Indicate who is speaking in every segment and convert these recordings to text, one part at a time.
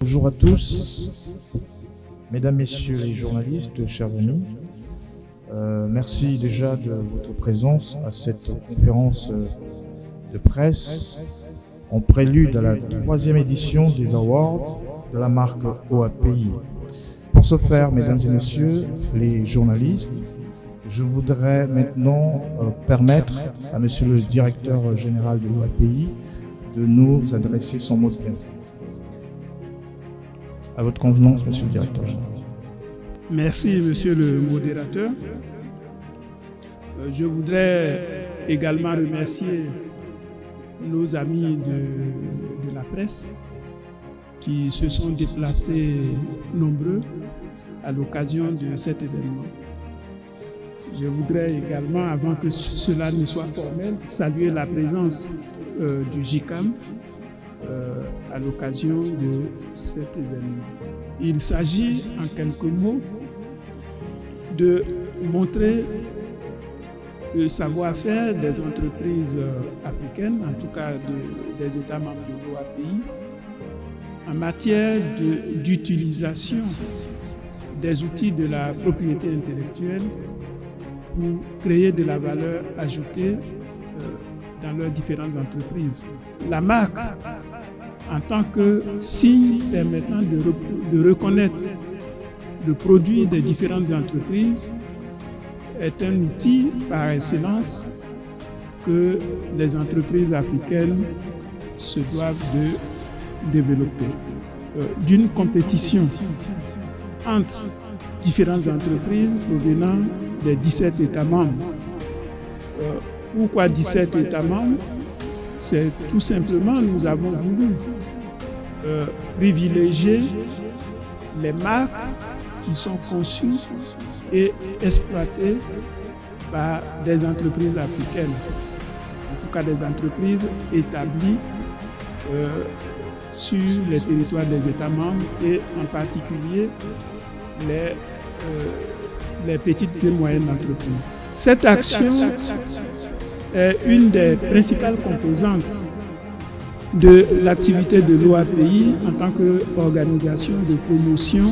Speaker 1: Bonjour à tous, mesdames, messieurs les journalistes, chers amis. Merci déjà de votre présence à cette conférence de presse en prélude à la 3e édition des Awards de la marque OAPI. Pour ce faire, mesdames et messieurs les journalistes, je voudrais maintenant permettre à monsieur le directeur général de l'OAPI de nous adresser son mot de bienvenue. À votre convenance, monsieur le directeur général.
Speaker 2: Merci, monsieur le modérateur. Je voudrais également remercier nos amis de la presse qui se sont déplacés nombreux à l'occasion de cet événement. Je voudrais également, avant que cela ne soit formel, saluer la présence du JICAM à l'occasion de cet événement. Il s'agit en quelques mots de montrer le savoir-faire des entreprises africaines, en tout cas des États membres de l'OAPI, en matière d'utilisation des outils de la propriété intellectuelle pour créer de la valeur ajoutée dans leurs différentes entreprises. La marque, en tant que signe permettant de reconnaître le produit des différentes entreprises, est un outil par excellence que les entreprises africaines se doivent de développer. D'une compétition entre différentes entreprises provenant des 17 États membres. Pourquoi 17 États membres? C'est tout simplement, nous avons voulu privilégier les marques qui sont conçues et exploitées par des entreprises africaines, en tout cas des entreprises établies sur les territoires des États membres et en particulier les petites et moyennes entreprises. Cette action est une des principales composantes de l'activité de l'OAPI en tant qu'organisation de promotion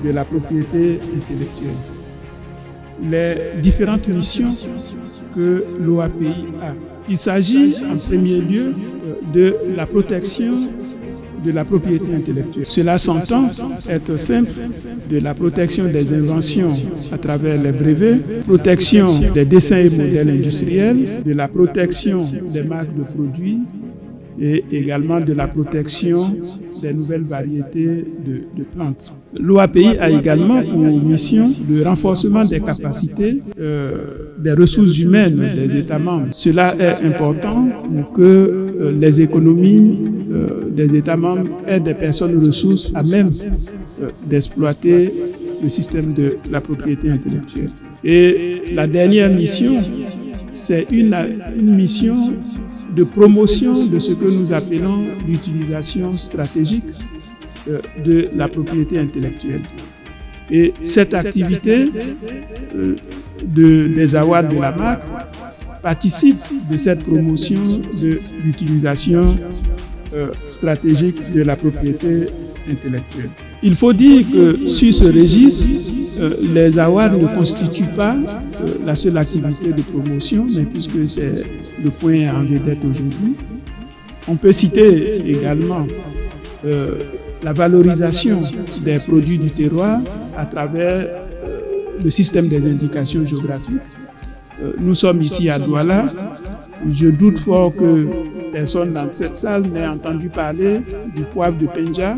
Speaker 2: de la propriété intellectuelle. Les différentes missions que l'OAPI a. Il s'agit en premier lieu de la protection de la propriété intellectuelle. Cela s'entend être simple, de la protection des inventions à travers les brevets, protection des dessins et modèles industriels, de la protection des marques de produits et également de la protection des nouvelles variétés de plantes. L'OAPI a également pour mission le renforcement des capacités des ressources humaines des États membres. Cela est important pour que les économies des États membres aient des personnes ressources à même d'exploiter le système de la propriété intellectuelle. Et la dernière mission, c'est une mission de promotion de ce que nous appelons l'utilisation stratégique de la propriété intellectuelle. Et cette activité des awards de la marque participe de cette promotion de l'utilisation stratégique de la propriété intellectuelle. Il faut dire que sur ce registre, les awards ne constituent pas la seule activité de promotion, mais puisque c'est le point en vedette aujourd'hui, on peut citer également la valorisation des produits du terroir à travers le système des indications géographiques. Nous sommes ici à Douala. Je doute fort que personne dans cette salle n'ait entendu parler du poivre de Penja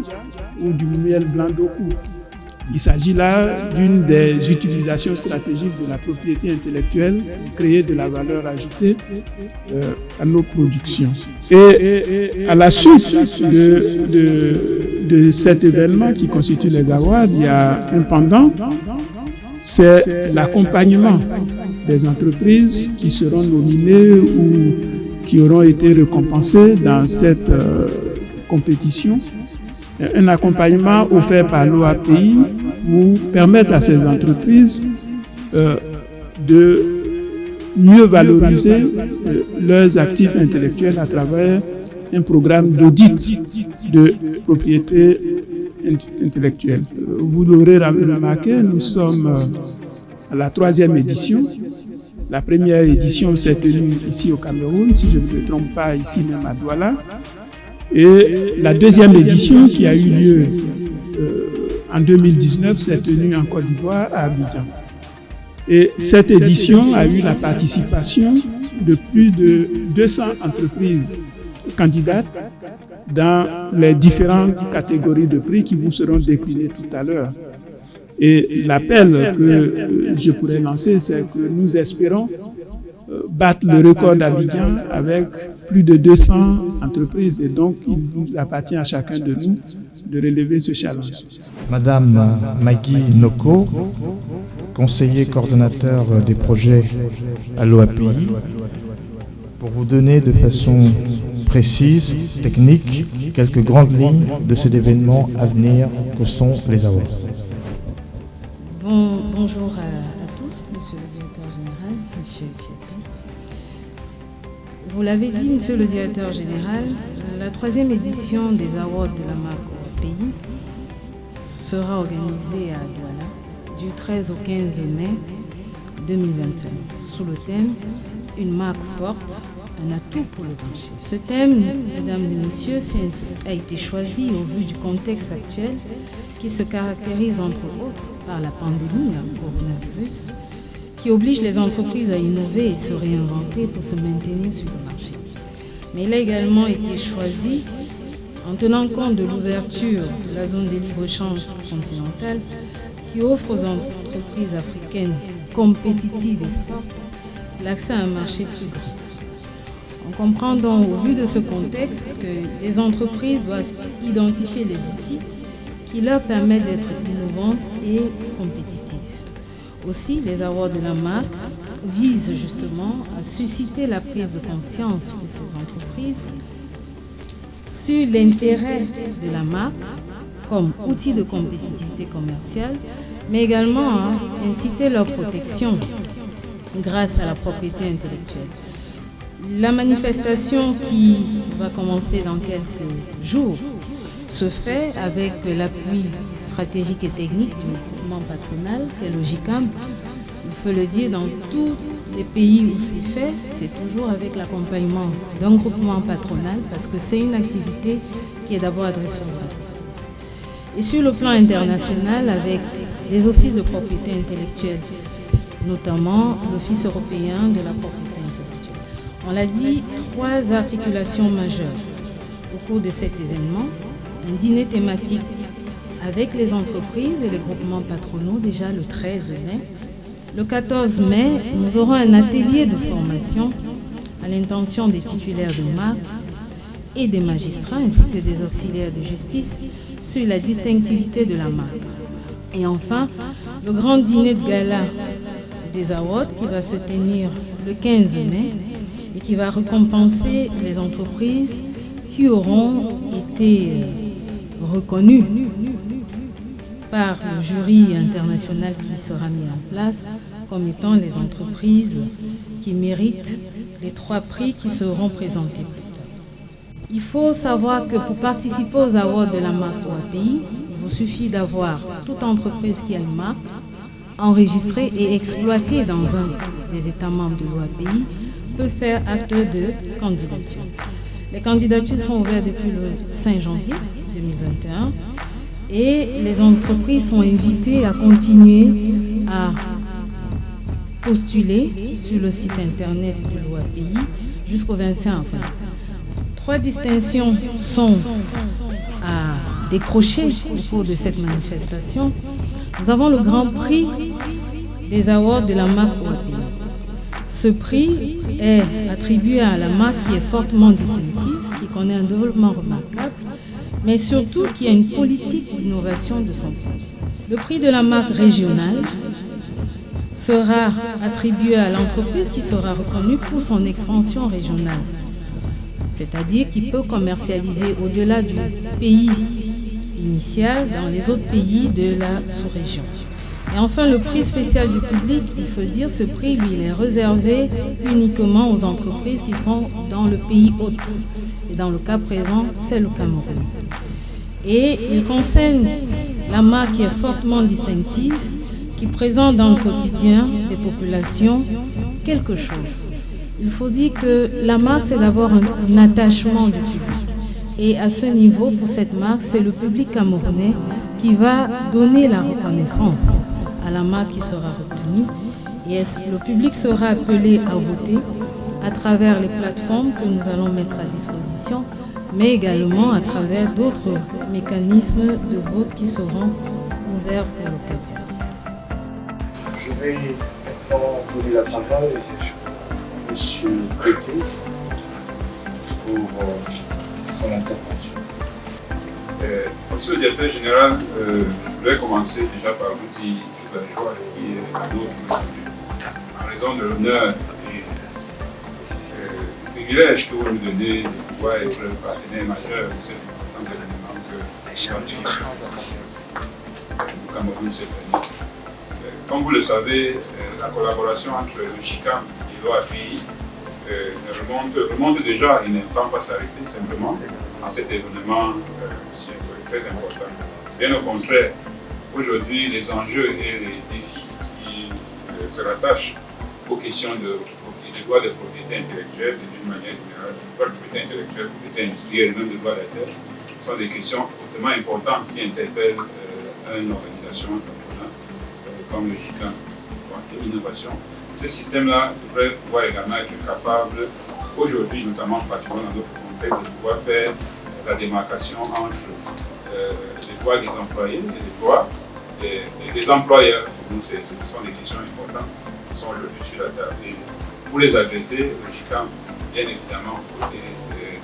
Speaker 2: ou du miel blanc d'Oku. Il s'agit là d'une des utilisations stratégiques de la propriété intellectuelle pour créer de la valeur ajoutée à nos productions. Et à la suite de cet événement qui constitue les awards, il y a un pendant, c'est l'accompagnement des entreprises qui seront nominées ou qui auront été récompensées dans cette compétition. Un accompagnement offert par l'OAPI pour permettre à ces entreprises de mieux valoriser leurs actifs intellectuels à travers un programme d'audit de propriété intellectuelle. Vous l'aurez remarqué, nous sommes à la 3e édition. La première édition s'est tenue ici au Cameroun, si je ne me trompe pas, ici même à Douala. Et la 2e édition qui a eu lieu en 2019 s'est tenue en Côte d'Ivoire à Abidjan. Et cette édition a eu la participation de plus de 200 entreprises candidates dans les différentes catégories de prix qui vous seront déclinées tout à l'heure. Et l'appel que je pourrais lancer, c'est que nous espérons battre le record d'Abidjan avec plus de 200 entreprises. Et donc, il nous appartient à chacun de nous de relever ce challenge.
Speaker 1: Madame Maggie Noko, conseiller coordonnateur des projets à l'OAPI, pour vous donner de façon précise, technique, quelques grandes lignes de cet événement à venir que sont les awards.
Speaker 3: Bonjour à tous, monsieur le directeur général, monsieur Kiaté. Vous l'avez dit, monsieur le directeur général, la 3e édition des awards de la marque OAPI sera organisée à Douala du 13 au 15 mai 2021 sous le thème « Une marque forte, un atout pour le marché ». Ce thème, mesdames et messieurs, a été choisi au vu du contexte actuel qui se caractérise entre autres par la pandémie coronavirus, qui oblige les entreprises à innover et se réinventer pour se maintenir sur le marché. Mais il a également été choisi en tenant compte de l'ouverture de la zone des libre-échanges continentale qui offre aux entreprises africaines compétitives et fortes l'accès à un marché plus grand. On comprend donc au vu de ce contexte que les entreprises doivent identifier les outils qui leur permettent d'être innovantes et compétitives. Aussi, les awards de la marque visent justement à susciter la prise de conscience de ces entreprises sur l'intérêt de la marque comme outil de compétitivité commerciale, mais également à inciter leur protection grâce à la propriété intellectuelle. La manifestation qui va commencer dans quelques jours se fait avec l'appui stratégique et technique du groupement patronal, qui est le GICAM. Il faut le dire, dans tous les pays où c'est fait, c'est toujours avec l'accompagnement d'un groupement patronal parce que c'est une activité qui est d'abord adressée aux entreprises. Et sur le plan international, avec les offices de propriété intellectuelle, notamment l'Office européen de la propriété intellectuelle. On l'a dit, 3 articulations majeures au cours de cet événement. Un dîner thématique avec les entreprises et les groupements patronaux déjà le 13 mai. Le 14 mai, nous aurons un atelier de formation à l'intention des titulaires de marque et des magistrats ainsi que des auxiliaires de justice sur la distinctivité de la marque. Et enfin, le grand dîner de gala des awards qui va se tenir le 15 mai et qui va récompenser les entreprises qui auront été reconnues par le jury international qui sera mis en place comme étant les entreprises qui méritent les 3 prix qui seront présentés plus tard. Il faut savoir que pour participer aux awards de la marque OAPI, il vous suffit d'avoir toute entreprise qui a une marque enregistrée et exploitée dans un des États membres de l'OAPI peut faire acte de candidature. Les candidatures sont ouvertes depuis le 5 janvier 2021 et les entreprises sont invitées à continuer à postuler sur le site internet de l'OAPI jusqu'au 25 avril. 3 distinctions sont à décrocher au cours de cette manifestation. Nous avons le Grand Prix des awards de la marque OAPI. Ce prix est attribué à la marque qui est fortement distinctive, qui connaît un développement remarquable, mais surtout qui a une politique d'innovation de son produit. Le prix de la marque régionale sera attribué à l'entreprise qui sera reconnue pour son expansion régionale, c'est-à-dire qui peut commercialiser au-delà du pays initial dans les autres pays de la sous-région. Et enfin, le prix spécial du public, il faut dire, ce prix, lui, il est réservé uniquement aux entreprises qui sont dans le pays hôte. Et dans le cas présent, c'est le Cameroun. Et il concerne la marque qui est fortement distinctive, qui présente dans le quotidien des populations quelque chose. Il faut dire que la marque, c'est d'avoir un attachement du public. Et à ce niveau, pour cette marque, c'est le public camerounais qui va donner la reconnaissance à la marque qui sera retenue. Et le public sera appelé à voter à travers les plateformes que nous allons mettre à disposition, mais également à travers d'autres mécanismes de vote qui seront ouverts pour l'occasion.
Speaker 1: Je vais maintenant donner la parole à M. Côté pour son intervention.
Speaker 4: Monsieur le directeur général, je voudrais commencer déjà par vous dire la joie qui est la nôtre aujourd'hui, en raison de l'honneur et du privilège que vous nous donnez de pouvoir être le partenaire majeur de cet important événement que le Cameroun cette année. Comme vous le savez, la collaboration entre le Chicam et l'OAPI remonte déjà et ne tend pas s'arrêter simplement à cet événement très important. Bien au contraire, aujourd'hui, les enjeux et les défis qui se rattachent aux questions des droits de propriété intellectuelle et d'une manière générale, droits de propriété intellectuelle, propriété industrielle et même de droits de la terre, sont des questions hautement importantes qui interpellent une organisation comme le GICAM et l'innovation. Ce système-là devrait pouvoir également être capable, aujourd'hui, notamment particulièrement dans notre contexte, de pouvoir faire la démarcation entre les droits des employés et les droits des employeurs. Donc, ce sont des questions importantes qui sont aujourd'hui sur la table. Et pour les adresser, le GICAM, bien évidemment, côté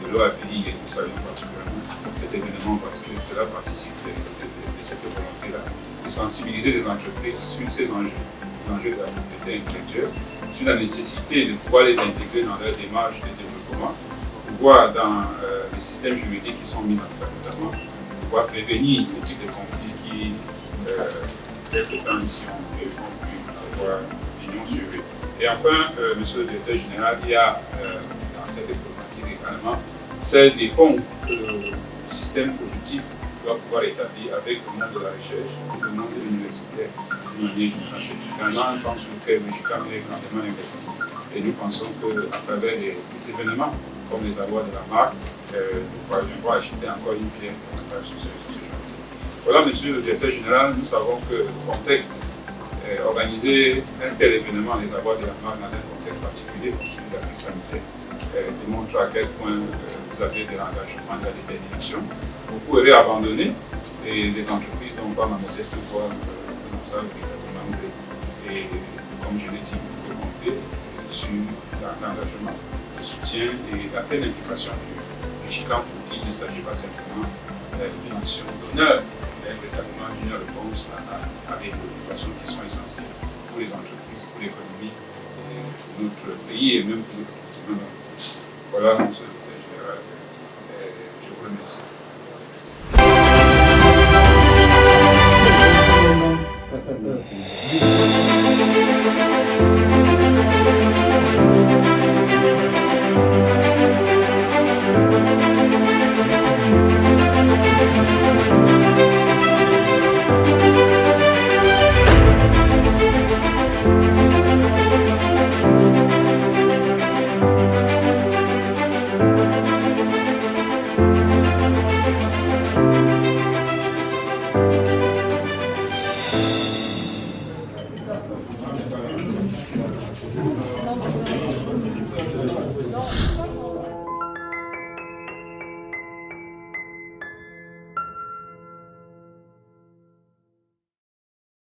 Speaker 4: de l'OAPI, et nous saluons particulièrement cet événement parce que cela participe de cette volonté-là, de sensibiliser les entreprises sur ces enjeux, les enjeux de la propriété intellectuelle, sur la nécessité de pouvoir les intégrer dans leur démarche de développement, pouvoir dans les systèmes juridiques qui sont mis en place, notamment pouvoir prévenir ce type de conflits qui, quelque temps ici, ont pu avoir l'union sur eux. Et enfin, monsieur le directeur général, il y a dans cette problématique également celle des ponts que le système productif doit pouvoir établir avec le monde de la recherche et le monde de l'université. C'est finalement un point sur lequel le GICAM est grandement investi. Et nous pensons qu'à travers des événements comme les avoirs de la marque, nous parviendrons à acheter encore une pierre sur ce chantier. Voilà, monsieur le directeur général, nous savons que le contexte, organiser un tel événement, les avoirs de la marque, dans un contexte particulier, comme celui de la crise sanitaire, démontre à quel point vous avez de l'engagement, de la détermination. Beaucoup auraient abandonné et des entreprises dont pas ma modeste voix nous en savent véritablement. Et comme je l'ai dit, vous pouvez compter sur l'engagement, le soutien et la pleine implication du GICAM pour qui il ne s'agit pas simplement d'une mission d'honneur, mais véritablement d'une réponse à des préoccupations qui sont essentielles pour les entreprises, pour l'économie de notre pays et même pour notre continent. Voilà, monsieur le directeur général. Je vous remercie.